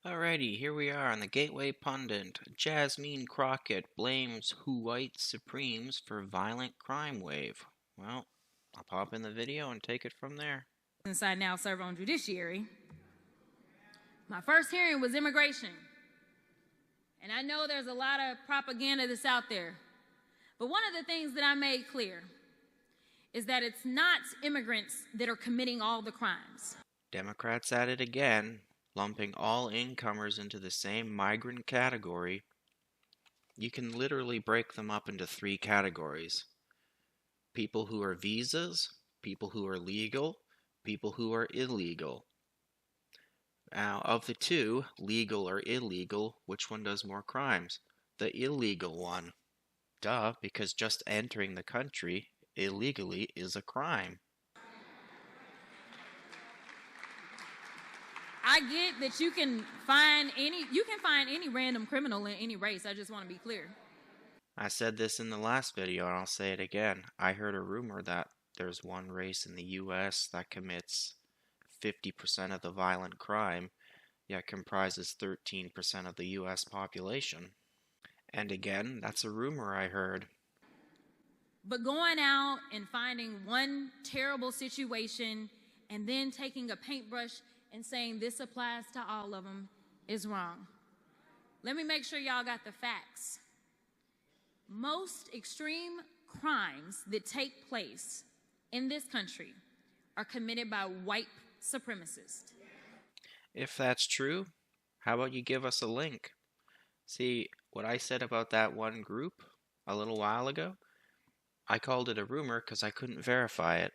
Alrighty, here we are on the Gateway Pundit. Jasmine Crockett blames who white supremes for violent crime wave. Well, I'll pop in the video and take it from there. Since I now serve on judiciary, my first hearing was immigration. And I know there's a lot of propaganda that's out there. But one of the things that I made clear is that it's not immigrants that are committing all the crimes. Democrats at it again, lumping all incomers into the same migrant category. You can literally break them up into three categories. People who are visas, people who are legal, people who are illegal. Now, of the two, legal or illegal, which one does more crimes? The illegal one. Duh, because just entering the country illegally is a crime. I get that you can find any random criminal in any race. I just want to be clear. I said this in the last video and I'll say it again. I heard a rumor that there's one race in the US that commits 50% of the violent crime, yet comprises 13% of the US population. And again, that's a rumor I heard. But going out and finding one terrible situation and then taking a paintbrush and saying this applies to all of them is wrong. Let me make sure y'all got the facts. Most extreme crimes that take place in this country are committed by white supremacists. If that's true, how about you give us a link? See, what I said about that one group a little while ago, I called it a rumor because I couldn't verify it.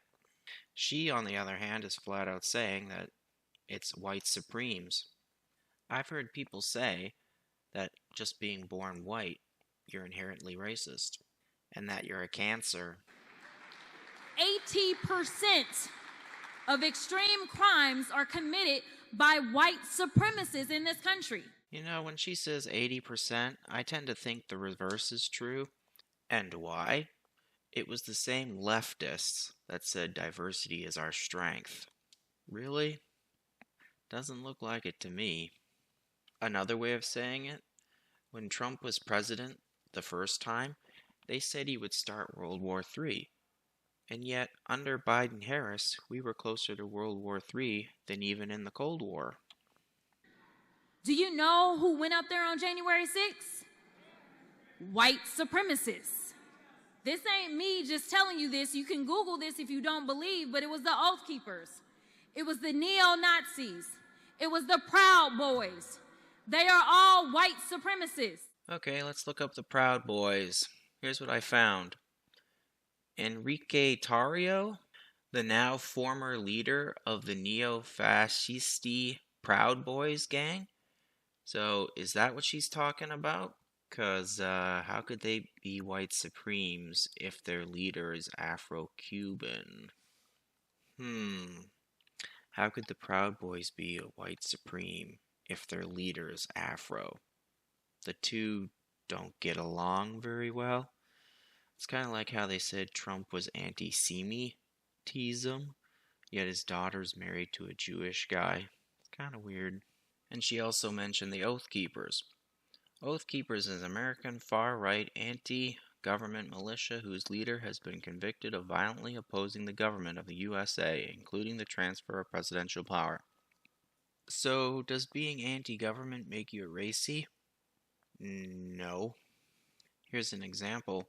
She, on the other hand, is flat out saying that it's white supremes. I've heard people say that just being born white, you're inherently racist, and that you're a cancer. 80% of extreme crimes are committed by white supremacists in this country. You know, when she says 80%, I tend to think the reverse is true. And why? It was the same leftists that said diversity is our strength. Really? Doesn't look like it to me. Another way of saying it, when Trump was president the first time, they said he would start World War III. And yet, under Biden-Harris, we were closer to World War III than even in the Cold War. Do you know who went up there on January 6th? White supremacists. This ain't me just telling you this. You can Google this if you don't believe, but it was the Oath Keepers. It was the neo-Nazis. It was the Proud Boys. They are all white supremacists. Okay, let's look up the Proud Boys. Here's what I found. Enrique Tarrio, the now former leader of the neo-fascisti Proud Boys gang. So, is that what she's talking about? Because how could they be white supremes if their leader is Afro-Cuban? How could the Proud Boys be a white supreme if their leader is Afro? The two don't get along very well. It's kind of like how they said Trump was anti-Semitism, yet his daughter's married to a Jewish guy. It's kind of weird. And she also mentioned the Oath Keepers. Oath Keepers is an American far-right anti-government militia whose leader has been convicted of violently opposing the government of the USA, including the transfer of presidential power. So, does being anti-government make you a racy? No. Here's an example.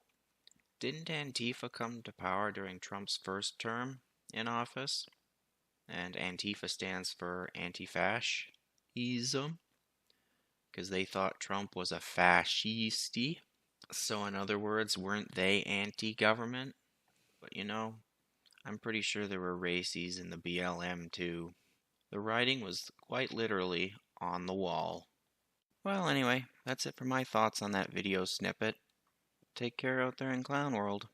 Didn't Antifa come to power during Trump's first term in office? And Antifa stands for anti-fascism, because they thought Trump was a fascisti. So in other words, weren't they anti-government? But you know, I'm pretty sure there were racies in the BLM too. The writing was quite literally on the wall. Well, anyway, that's it for my thoughts on that video snippet. Take care out there in Clown World.